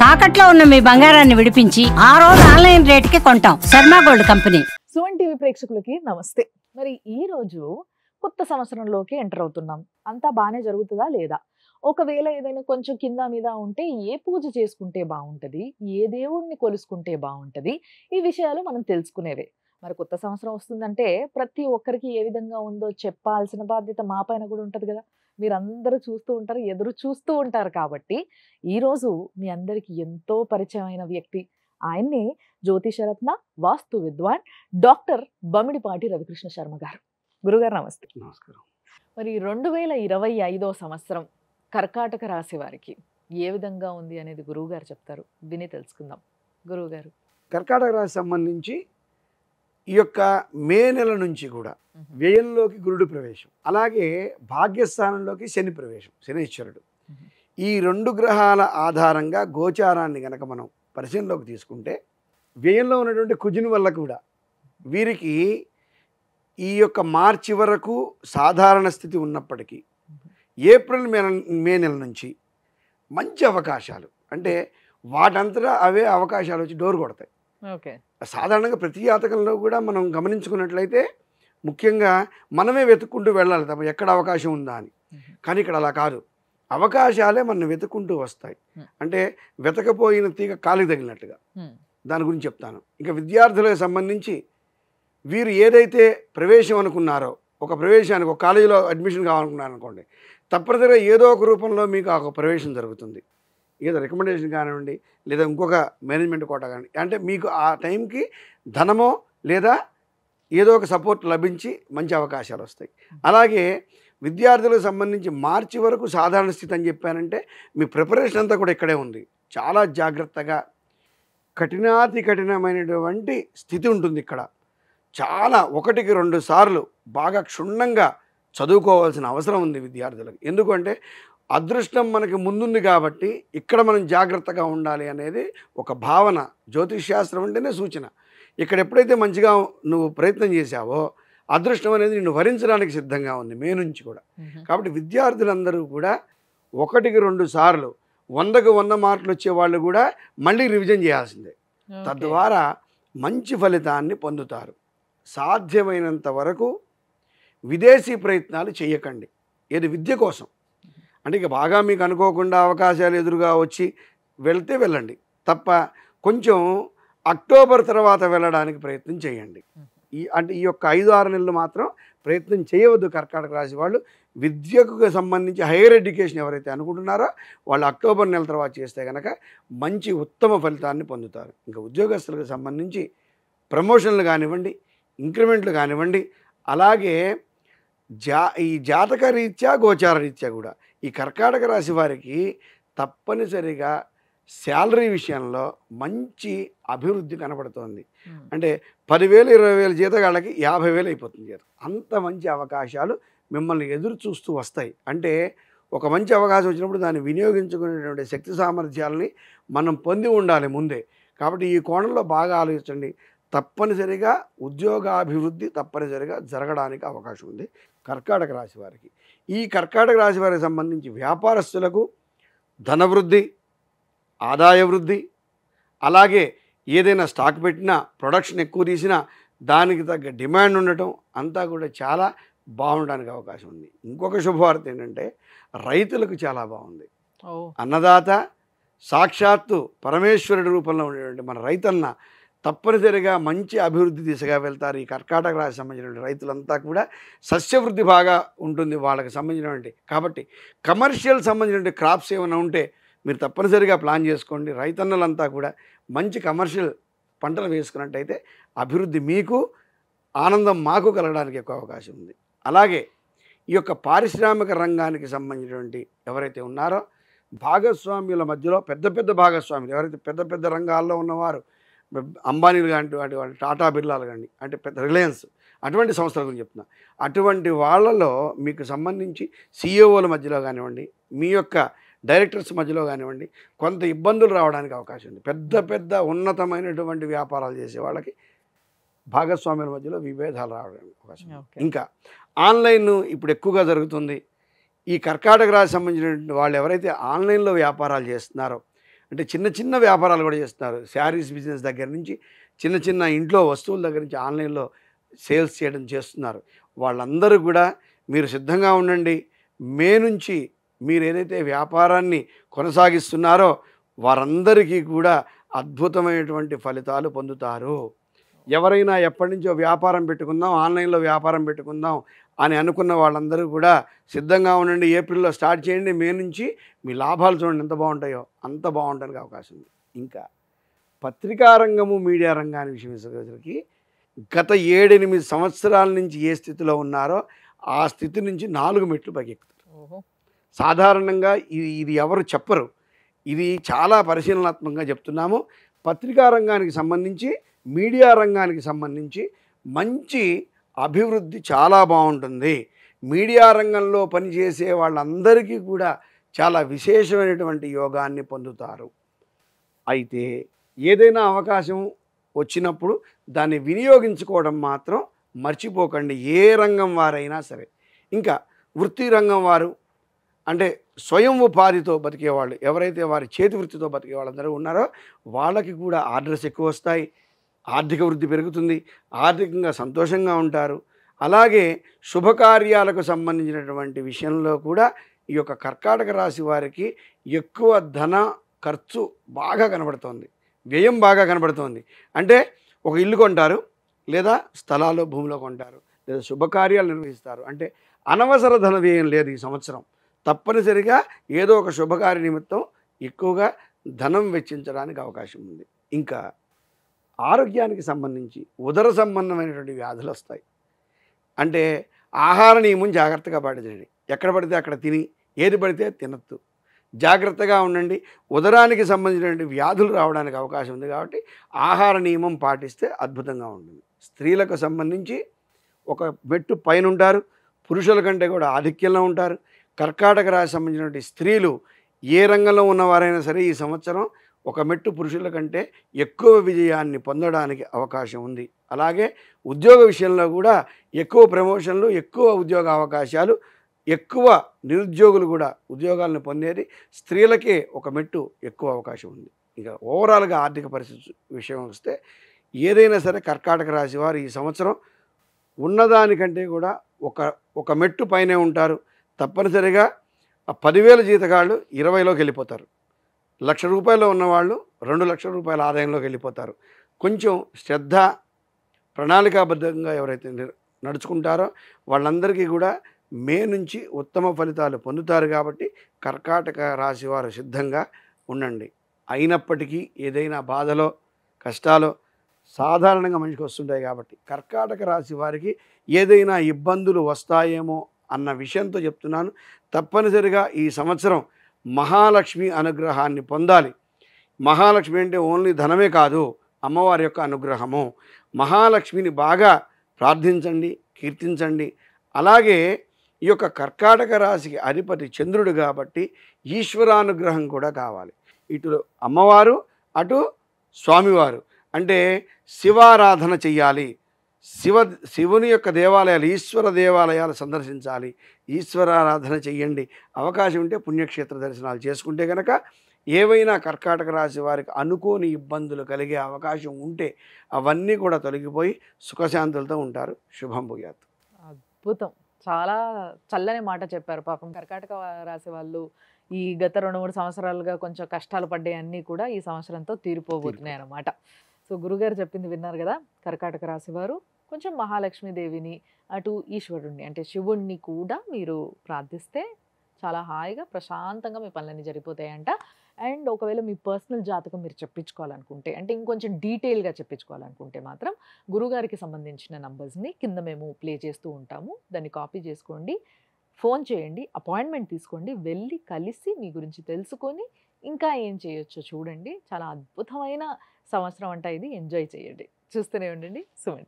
తాకట్లో ఉన్న మీ బంగారాన్ని విడిపించి ఆ రోజు ఆన్లైన్ రేటుకి కొంటాం. Sharma gold company. Suman TV ప్రేక్షకులకి నమస్తే. మరి ఈ రోజు కొత్త సంవత్సరంలోకి ఎంటర్ అవుతున్నాం. అంతా బానే జరుగుతుందా లేదా? ఒకవేళ ఏదైనా కొంచెం కింద మీద ఉంటే ఏ పూజ చేసుకుంటే బాగుంటది, ఏ దేవుణ్ణి కొలుసుకుంటే బాగుంటది, ఈ విషయాలు మనం తెలుసుకునేవే. మరి కొత్త సంవత్సరం వస్తుందంటే ప్రతి ఒక్కరికి ఏ విధంగా ఉందో చెప్పాల్సిన బాధ్యత మా పైన కూడా ఉంటది కదా. మీరందరూ చూస్తూ ఉంటారు, ఎదురు చూస్తూ ఉంటారు. కాబట్టి ఈరోజు మీ అందరికీ ఎంతో పరిచయమైన వ్యక్తి, ఆయన్ని జ్యోతిషరత్న, వాస్తు విద్వాన్ డాక్టర్ బమిడిపాటి రవికృష్ణ శర్మ గారు. గురుగారు నమస్తే. నమస్కారం. మరి 2025 సంవత్సరం కర్కాటక రాశి వారికి ఏ విధంగా ఉంది అనేది గురువు గారు చెప్తారు, విని తెలుసుకుందాం. గురువు గారు, కర్కాటక రాశి సంబంధించి ఈ యొక్క మే నెల నుంచి కూడా వ్యయంలోకి గురుడు ప్రవేశం, అలాగే భాగ్యస్థానంలోకి శని ప్రవేశం, శనీశ్వరుడు. ఈ రెండు గ్రహాల ఆధారంగా గోచారాన్ని గనక మనం పరిశీలనలోకి తీసుకుంటే వ్యయంలో ఉన్నటువంటి కుజుని వల్ల కూడా వీరికి ఈ యొక్క మార్చి వరకు సాధారణ స్థితి ఉన్నప్పటికీ ఏప్రిల్ మే నెల నుంచి మంచి అవకాశాలు, అంటే వాటంతటా అవే అవకాశాలు వచ్చి డోర్ కొడతాయి. ఓకే. సాధారణంగా ప్రతి జాతకంలో కూడా మనం గమనించుకున్నట్లయితే ముఖ్యంగా మనమే వెతుక్కుంటూ వెళ్ళాలి తప్ప ఎక్కడ అవకాశం ఉందా అని. కానీ ఇక్కడ అలా కాదు, అవకాశాలే మనం వెతుక్కుంటూ వస్తాయి. అంటే వెతకపోయిన తీగ కాలికి తగిలినట్టుగా. దాని గురించి చెప్తాను. ఇంకా విద్యార్థులకు సంబంధించి వీరు ఏదైతే ప్రవేశం అనుకున్నారో, ఒక ప్రవేశానికి ఒక కాలేజీలో అడ్మిషన్ కావాలనుకున్నారు అనుకోండి, తప్పనిసరిగా ఏదో ఒక రూపంలో మీకు ఒక ప్రవేశం జరుగుతుంది. ఏదో రికమెండేషన్ కానివ్వండి, లేదా ఇంకొక మేనేజ్మెంట్ కోటా కానివ్వండి, అంటే మీకు ఆ టైంకి ధనమో లేదా ఏదో ఒక సపోర్ట్ లభించి మంచి అవకాశాలు వస్తాయి. అలాగే విద్యార్థులకు సంబంధించి మార్చి వరకు సాధారణ స్థితి అని చెప్పానంటే మీ ప్రిపరేషన్ అంతా కూడా ఇక్కడే ఉంది. చాలా జాగ్రత్తగా కఠినాతి కఠినమైనటువంటి స్థితి ఉంటుంది ఇక్కడ. చాలా 1-2 సార్లు బాగా క్షుణ్ణంగా చదువుకోవాల్సిన అవసరం ఉంది విద్యార్థులకు. ఎందుకంటే అదృష్టం మనకి ముందుంది కాబట్టి ఇక్కడ మనం జాగ్రత్తగా ఉండాలి అనేది ఒక భావన. జ్యోతిష్శాస్త్రం అంటేనే సూచన. ఇక్కడ ఎప్పుడైతే మంచిగా నువ్వు ప్రయత్నం చేశావో అదృష్టం అనేది నిన్ను వరించడానికి సిద్ధంగా ఉంది మే నుంచి కూడా. కాబట్టి విద్యార్థులందరూ కూడా 1-2 సార్లు 100కు 100 మార్కులు వచ్చే వాళ్ళు కూడా మళ్ళీ రివిజన్ చేయాల్సిందే. తద్వారా మంచి ఫలితాన్ని పొందుతారు. సాధ్యమైనంత వరకు విదేశీ ప్రయత్నాలు చేయకండి. ఏది విద్య కోసం అంటే ఇక బాగా మీకు అనుకోకుండా అవకాశాలు ఎదురుగా వచ్చి వెళ్తే వెళ్ళండి తప్ప కొంచెం అక్టోబర్ తర్వాత వెళ్ళడానికి ప్రయత్నం చేయండి. ఈ యొక్క 5-6 నెలలు మాత్రం ప్రయత్నం చేయవద్దు కర్కాటక రాశి వాళ్ళు. విద్యకు సంబంధించి హైయర్ ఎడ్యుకేషన్ ఎవరైతే అనుకుంటున్నారో వాళ్ళు అక్టోబర్ నెల తర్వాత చేస్తే కనుక మంచి ఉత్తమ ఫలితాన్ని పొందుతారు. ఇంకా ఉద్యోగస్తులకు సంబంధించి ప్రమోషన్లు కానివ్వండి, ఇంక్రిమెంట్లు కానివ్వండి, అలాగే ఈ జాతక రీత్యా గోచార రీత్యా కూడా ఈ కర్కాటక రాశి వారికి తప్పనిసరిగా శాలరీ విషయంలో మంచి అభివృద్ధి కనబడుతోంది. అంటే 10,000 20,000 జీతగాళ్ళకి 50,000 అయిపోతుంది జీతం. అంత మంచి అవకాశాలు మిమ్మల్ని ఎదురు చూస్తూ వస్తాయి. అంటే ఒక మంచి అవకాశం వచ్చినప్పుడు దాన్ని వినియోగించుకునేటువంటి శక్తి సామర్థ్యాలని మనం పొంది ఉండాలి ముందే. కాబట్టి ఈ కోణంలో బాగా ఆలోచించండి. తప్పనిసరిగా ఉద్యోగాభివృద్ధి తప్పనిసరిగా జరగడానికి అవకాశం ఉంది కర్కాటక రాశి వారికి. ఈ కర్కాటక రాశి వారికి సంబంధించి వ్యాపారస్తులకు ధనవృద్ధి, ఆదాయ వృద్ధి, అలాగే ఏదైనా స్టాక్ పెట్టినా ప్రొడక్షన్ ఎక్కువ తీసినా దానికి తగ్గ డిమాండ్ ఉండటం అంతా కూడా చాలా బాగుండడానికి అవకాశం ఉంది. ఇంకొక శుభవార్త ఏంటంటే రైతులకు చాలా బాగుంది. అన్నదాత సాక్షాత్తు పరమేశ్వరుడి రూపంలో ఉండేటువంటి మన రైతన్న తప్పనిసరిగా మంచి అభివృద్ధి దిశగా వెళ్తారు. ఈ కర్కాటక రాశి సంబంధించిన రైతులంతా కూడా సస్యవృద్ధి బాగా ఉంటుంది వాళ్ళకి సంబంధించినటువంటి. కాబట్టి కమర్షియల్ సంబంధించిన క్రాప్స్ ఏమైనా ఉంటే మీరు తప్పనిసరిగా ప్లాన్ చేసుకోండి. రైతన్నలంతా కూడా మంచి కమర్షియల్ పంటలు వేసుకున్నట్టయితే అభివృద్ధి మీకు, ఆనందం మాకు కలగడానికి ఎక్కువ అవకాశం ఉంది. అలాగే ఈ యొక్క పారిశ్రామిక రంగానికి సంబంధించినటువంటి ఎవరైతే ఉన్నారో భాగస్వామ్యుల మధ్యలో పెద్ద పెద్ద భాగస్వాములు ఎవరైతే పెద్ద పెద్ద రంగాల్లో ఉన్నవారు, అంబానీలు కానీ వాళ్ళు టాటా బిర్లాలు కానీ అంటే పెద్ద రిలయన్స్ అటువంటి సంస్థల గురించి చెప్తున్నా, అటువంటి వాళ్ళలో మీకు సంబంధించి సిఇఓల మధ్యలో కానివ్వండి, మీ యొక్క డైరెక్టర్స్ మధ్యలో కానివ్వండి కొంత ఇబ్బందులు రావడానికి అవకాశం ఉంది. పెద్ద పెద్ద ఉన్నతమైనటువంటి వ్యాపారాలు చేసే వాళ్ళకి భాగస్వామ్యుల మధ్యలో విభేదాలు రావడానికి అవకాశం. ఇంకా ఆన్లైన్ ఇప్పుడు ఎక్కువగా జరుగుతుంది. ఈ కర్కాటక రాశి సంబంధించిన వాళ్ళు ఎవరైతే ఆన్లైన్లో వ్యాపారాలు చేస్తున్నారో అంటే చిన్న చిన్న వ్యాపారాలు కూడా చేస్తున్నారు. శారీస్ బిజినెస్ దగ్గర నుంచి చిన్న చిన్న ఇంట్లో వస్తువుల దగ్గర నుంచి ఆన్లైన్లో సేల్స్ చేయడం చేస్తున్నారు. వాళ్ళందరూ కూడా మీరు సిద్ధంగా ఉండండి. మే నుంచి మీరు ఏదైతే వ్యాపారాన్ని కొనసాగిస్తున్నారో వారందరికీ కూడా అద్భుతమైనటువంటి ఫలితాలు పొందుతారు. ఎవరైనా ఎప్పటి నుంచో వ్యాపారం పెట్టుకుందాం, ఆన్లైన్లో వ్యాపారం పెట్టుకుందాం అని అనుకున్న వాళ్ళందరూ కూడా సిద్ధంగా ఉండండి. ఏప్రిల్లో స్టార్ట్ చేయండి. మే నుంచి మీ లాభాలు చూడండి ఎంత బాగుంటాయో, అంత బాగుండడానికి అవకాశం ఉంది. ఇంకా పత్రికా రంగము, మీడియా రంగానికి విషయం వచ్చేసరికి గత 7-8 సంవత్సరాల నుంచి ఏ స్థితిలో ఉన్నారో ఆ స్థితి నుంచి 4 మెట్లు పైకెక్కుతారు. సాధారణంగా ఇది ఎవరు చెప్పరు. ఇది చాలా పరిశీలనాత్మకంగా చెప్తున్నాము. పత్రికా రంగానికి సంబంధించి, మీడియా రంగానికి సంబంధించి మంచి అభివృద్ధి చాలా బాగుంటుంది. మీడియా రంగంలో పనిచేసే వాళ్ళందరికీ కూడా చాలా విశేషమైనటువంటి యోగాన్ని పొందుతారు. అయితే ఏదైనా అవకాశం వచ్చినప్పుడు దాన్ని వినియోగించుకోవడం మాత్రం మర్చిపోకండి, ఏ రంగం వారైనా సరే. ఇంకా వృత్తి రంగం వారు అంటే స్వయం ఉపాధితో బతికేవాళ్ళు, ఎవరైతే వారి చేతి వృత్తితో బతికే వాళ్ళందరూ ఉన్నారో వాళ్ళకి కూడా ఆర్డర్స్ ఎక్కువ వస్తాయి, ఆర్థిక వృద్ధి పెరుగుతుంది, ఆర్థికంగా సంతోషంగా ఉంటారు. అలాగే శుభకార్యాలకు సంబంధించినటువంటి విషయంలో కూడా ఈ యొక్క కర్కాటక రాశి వారికి ఎక్కువ ధన ఖర్చు బాగా కనబడుతోంది, వ్యయం బాగా కనబడుతోంది. అంటే ఒక ఇల్లు కొంటారు, లేదా స్థలాలు భూమిలో కొంటారు, లేదా శుభకార్యాలు నిర్వహిస్తారు. అంటే అనవసర ధన వ్యయం లేదు ఈ సంవత్సరం. తప్పనిసరిగా ఏదో ఒక శుభకార్య నిమిత్తం ఎక్కువగా ధనం వెచ్చించడానికి అవకాశం ఉంది. ఇంకా ఆరోగ్యానికి సంబంధించి ఉదర సంబంధమైనటువంటి వ్యాధులు వస్తాయి. అంటే ఆహార నియమం జాగ్రత్తగా పాటించండి. ఎక్కడ పడితే అక్కడ తిని ఏది పడితే తినద్దు. జాగ్రత్తగా ఉండండి. ఉదరానికి సంబంధించినటువంటి వ్యాధులు రావడానికి అవకాశం ఉంది కాబట్టి ఆహార నియమం పాటిస్తే అద్భుతంగా ఉంటుంది. స్త్రీలకు సంబంధించి ఒక మెట్టు పైన ఉంటారు, పురుషుల కంటే కూడా ఆధిక్యంలో ఉంటారు. కర్కాటక రాశి సంబంధించినటువంటి స్త్రీలు ఏ రంగంలో ఉన్నవారైనా సరే ఈ సంవత్సరం ఒక మెట్టు పురుషుల కంటే ఎక్కువ విజయాన్ని పొందడానికి అవకాశం ఉంది. అలాగే ఉద్యోగ విషయంలో కూడా ఎక్కువ ప్రమోషన్లు, ఎక్కువ ఉద్యోగ అవకాశాలు, ఎక్కువ నిరుద్యోగులు కూడా ఉద్యోగాలను పొందేది స్త్రీలకే ఒక మెట్టు ఎక్కువ అవకాశం ఉంది. ఇంకా ఓవరాల్గా ఆర్థిక పరిస్థితి విషయం వస్తే ఏదైనా సరే కర్కాటక రాశి వారు ఈ సంవత్సరం ఉన్నదానికంటే కూడా ఒక మెట్టు పైనే ఉంటారు. తప్పనిసరిగా 10,000 జీతగాళ్ళు 20లోకి వెళ్ళిపోతారు. ₹1,00,000 ఉన్నవాళ్ళు 2,00,000 రూపాయల ఆదాయంలోకి వెళ్ళిపోతారు. కొంచెం శ్రద్ధ, ప్రణాళికాబద్ధంగా ఎవరైతే నడుచుకుంటారో వాళ్ళందరికీ కూడా మే నుంచి ఉత్తమ ఫలితాలు పొందుతారు. కాబట్టి కర్కాటక రాశి వారు సిద్ధంగా ఉండండి. అయినప్పటికీ ఏదైనా బాధలో, కష్టాలు సాధారణంగా మనిషికి వస్తుంటాయి. కాబట్టి కర్కాటక రాశి వారికి ఏదైనా ఇబ్బందులు వస్తాయేమో అన్న విషయంతో చెప్తున్నాను. తప్పనిసరిగా ఈ సంవత్సరం మహాలక్ష్మి అనుగ్రహాన్ని పొందాలి. మహాలక్ష్మి అంటే ఓన్లీ ధనమే కాదు, అమ్మవారి యొక్క అనుగ్రహము. మహాలక్ష్మిని బాగా ప్రార్థించండి, కీర్తించండి. అలాగే ఈ యొక్క కర్కాటక రాశికి అధిపతి చంద్రుడు కాబట్టి ఈశ్వరానుగ్రహం కూడా కావాలి. ఇటు అమ్మవారు, అటు స్వామివారు. అంటే శివారాధన చెయ్యాలి. శివుని యొక్క దేవాలయాలు, ఈశ్వర దేవాలయాలు సందర్శించాలి. ఈశ్వరారాధన చెయ్యండి. అవకాశం ఉంటే పుణ్యక్షేత్ర దర్శనాలు చేసుకుంటే కనుక ఏవైనా కర్కాటక రాశి వారికి అనుకోని ఇబ్బందులు కలిగే అవకాశం ఉంటే అవన్నీ కూడా తొలగిపోయి సుఖశాంతులతో ఉంటారు. శుభం భూయాత్. అద్భుతం. చాలా చల్లని మాట చెప్పారు. పాపం కర్కాటక రాశి వాళ్ళు ఈ గత 2-3 సంవత్సరాలుగా కొంచెం కష్టాలు పడ్డాయి అన్నీ కూడా ఈ సంవత్సరంతో తీరిపోబోతున్నాయి అన్నమాట. సో గురుగారు చెప్పింది విన్నారు కదా. కర్కాటక రాశి వారు కొంచెం మహాలక్ష్మీదేవిని, అటు ఈశ్వరుణ్ణి అంటే శివుణ్ణి కూడా మీరు ప్రార్థిస్తే చాలా హాయిగా ప్రశాంతంగా మీ పనులన్నీ జరిగిపోతాయంట. అండ్ ఒకవేళ మీ పర్సనల్ జాతకం మీరు చెప్పించుకోవాలనుకుంటే, అంటే ఇంకొంచెం డీటెయిల్గా చెప్పించుకోవాలనుకుంటే మాత్రం గురుగారికి సంబంధించిన నంబర్స్ని కింద మేము ప్లే చేస్తూ ఉంటాము. దాన్ని కాపీ చేసుకోండి, ఫోన్ చేయండి, అపాయింట్మెంట్ తీసుకోండి, వెళ్ళి కలిసి మీ గురించి తెలుసుకొని ఇంకా ఏం చేయొచ్చో చూడండి. చాలా అద్భుతమైన సంవత్సరం అంట ఇది. ఎంజాయ్ చేయండి. చూస్తూనే ఉండండి సుమన్.